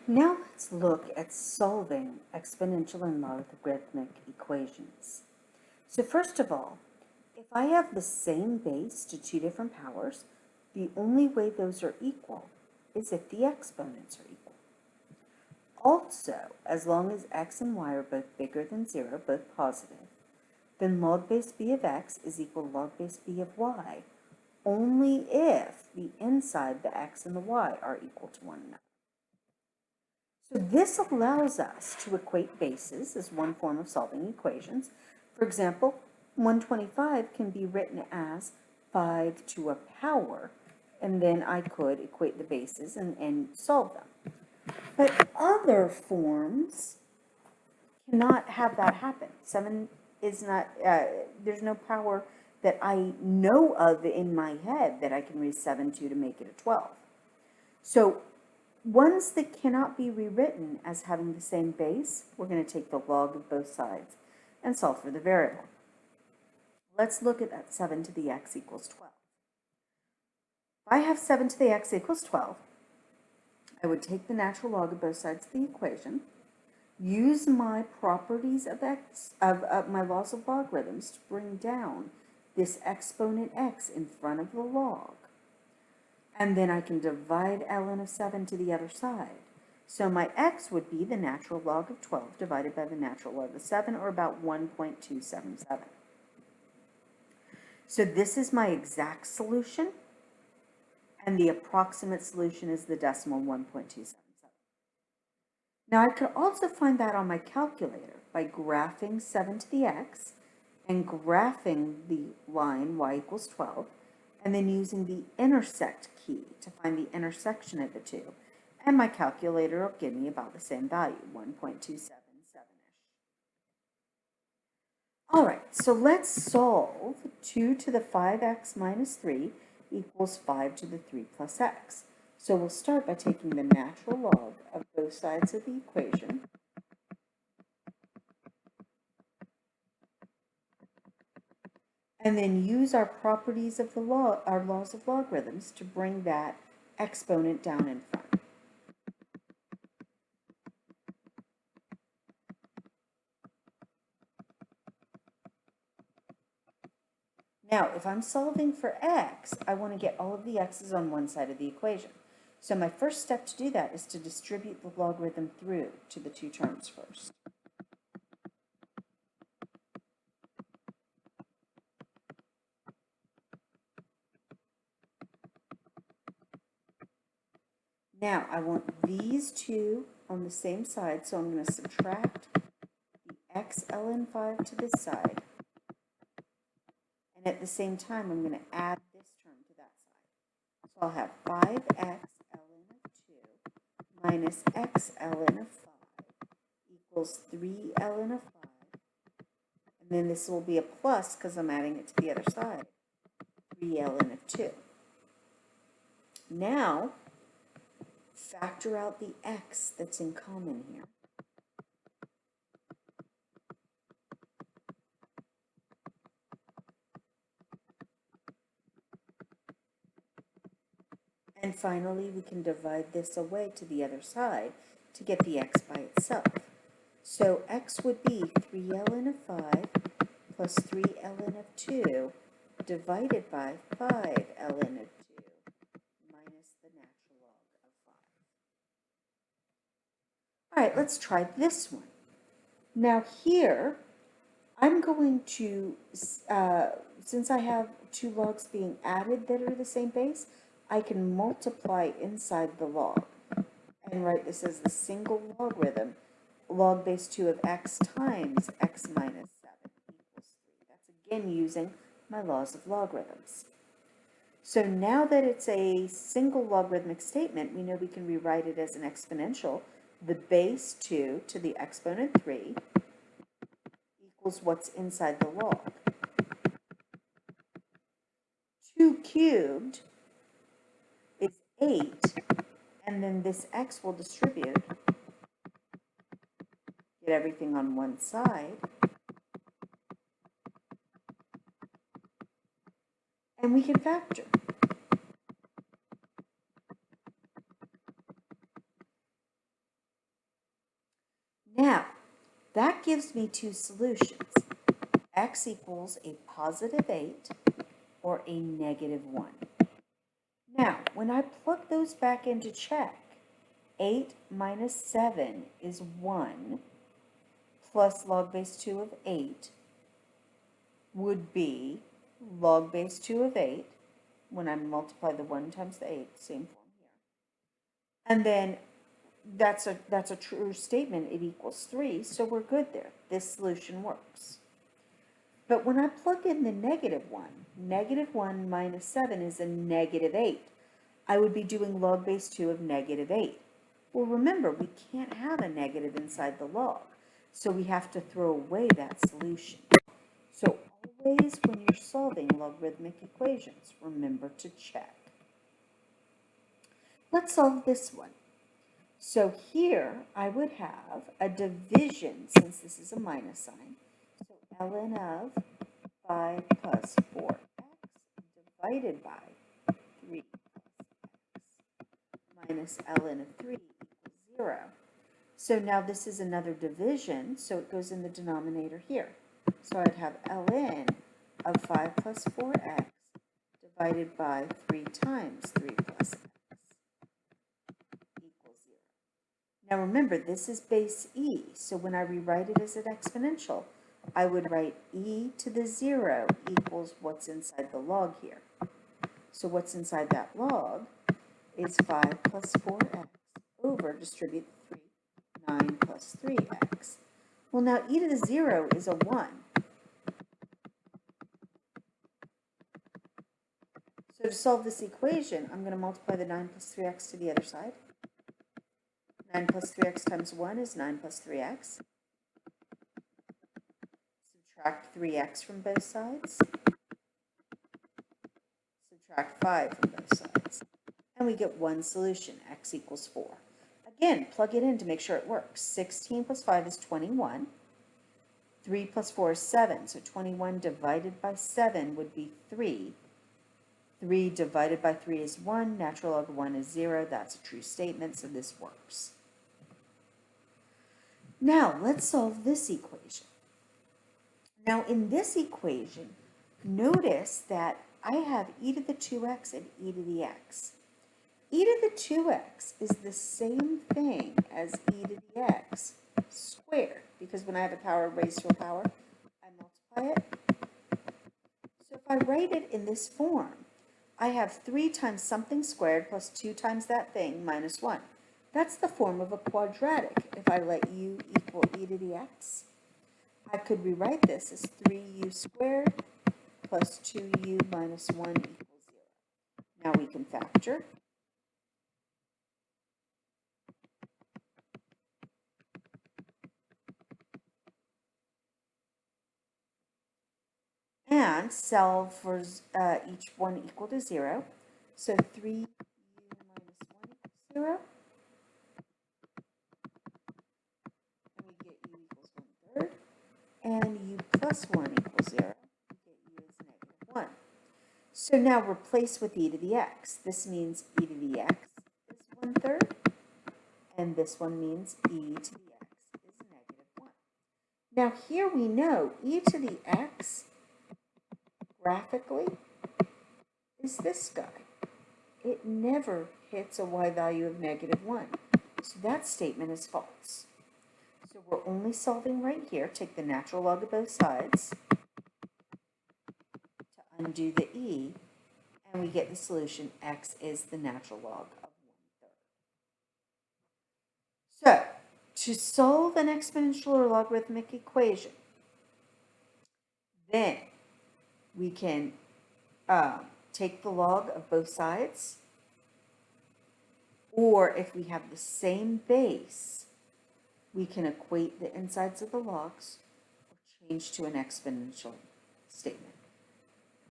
Now let's look at solving exponential and logarithmic equations. So first of all, if I have the same base to two different powers, the only way those are equal is if the exponents are equal. Also, as long as x and y are both bigger than 0, both positive, then log base b of x is equal to log base b of y, only if the inside, the x and the y, are equal to one another. So this allows us to equate bases as one form of solving equations. For example, 125 can be written as 5 to a power, and then I could equate the bases and solve them. But other forms cannot have that happen. 7 is not, there's no power that I know of in my head that I can raise 7 to make it a 12. So ones that cannot be rewritten as having the same base, we're going to take the log of both sides and solve for the variable. Let's look at that 7 to the x equals 12. If I have 7 to the x equals 12, I would take the natural log of both sides of the equation, use my properties of my laws of logarithms to bring down this exponent x in front of the log. And then I can divide ln of 7 to the other side. So my x would be the natural log of 12 divided by the natural log of 7, or about 1.277. So this is my exact solution, and the approximate solution is the decimal 1.277. Now I could also find that on my calculator by graphing 7 to the x and graphing the line y equals 12, and then using the intersect key to find the intersection of the two. And my calculator will give me about the same value, 1.277-ish. All right, so let's solve 2 to the 5x minus 3 equals 5 to the 3 plus x. So we'll start by taking the natural log of both sides of the equation. And then use our properties of the law, our laws of logarithms, to bring that exponent down in front. Now, if I'm solving for x, I want to get all of the x's on one side of the equation. So my first step to do that is to distribute the logarithm through to the two terms first. Now, I want these two on the same side, so I'm going to subtract the x ln 5 to this side. And at the same time, I'm going to add this term to that side. So I'll have 5x ln of 2 minus x ln of 5 equals 3 ln of 5. And then this will be a plus because I'm adding it to the other side, 3 ln of 2. Now, factor out the x that's in common here. And finally, we can divide this away to the other side to get the x by itself. So x would be 3 ln of 5 plus 3 ln of 2 divided by 5 ln of 2 minus the natural log of 5. All right, let's try this one. Now here, I'm going to, since I have two logs being added that are the same base, I can multiply inside the log and write this as the single logarithm, log base 2 of x times x minus 7 equals 3. That's again using my laws of logarithms. So now that it's a single logarithmic statement, we know we can rewrite it as an exponential. The base 2 to the exponent 3 equals what's inside the log. 2 cubed is 8, and then this x will distribute, get everything on one side, and we can factor. That gives me two solutions. X equals a positive 8 or a negative 1. Now, when I plug those back into check, 8 minus 7 is 1, plus log base 2 of 8 would be log base 2 of 8, when I multiply the 1 times the 8, same form here. And then that's a true statement, it equals 3, so we're good there. This solution works. But when I plug in the negative 1, negative 1 minus 7 is a negative 8. I would be doing log base 2 of negative 8. Well, remember, we can't have a negative inside the log, so we have to throw away that solution. So always when you're solving logarithmic equations, remember to check. Let's solve this one. So here I would have a division, since this is a minus sign. So ln of 5 plus 4x divided by 3 plus x minus ln of 3 equals 0. So now this is another division, so it goes in the denominator here. So I'd have ln of 5 plus 4x divided by 3 times 3 plus x equals 0. Now remember, this is base e, so when I rewrite it as an exponential, I would write e to the 0 equals what's inside the log here. So what's inside that log is 5 plus 4x over, distribute 3, 9 plus 3x. Well, now e to the 0 is a 1. So to solve this equation, I'm going to multiply the 9 plus 3x to the other side. 9 plus 3x times 1 is 9 plus 3x. Subtract 3x from both sides. Subtract 5 from both sides. And we get one solution, x equals 4. Again, plug it in to make sure it works. 16 plus 5 is 21. 3 plus 4 is 7, so 21 divided by 7 would be 3. 3 divided by 3 is 1. Natural log of 1 is 0. That's a true statement, so this works. Now, let's solve this equation. Now, in this equation, notice that I have e to the 2x and e to the x. E to the 2x is the same thing as e to the x squared, because when I have a power raised to a power, I multiply it. So if I write it in this form, I have 3 times something squared plus 2 times that thing minus 1. That's the form of a quadratic if I let u equal e to the x. I could rewrite this as 3u squared plus 2u minus 1 equals 0. Now we can factor. And solve for each one equal to 0. So 3u minus 1 equals 0. And we get u equals 1/3. And u plus 1 equals 0. We get u is negative 1. So now replace with e to the x. This means e to the x is 1/3. And this one means e to the x is negative 1. Now here we know e to the x graphically is this guy. It never hits a y value of negative 1. So that statement is false. So we're only solving right here. Take the natural log of both sides to undo the e, and we get the solution x is the natural log of 1/3. So to solve an exponential or logarithmic equation, then we can take the log of both sides, or if we have the same base, we can equate the insides of the logs or change to an exponential statement.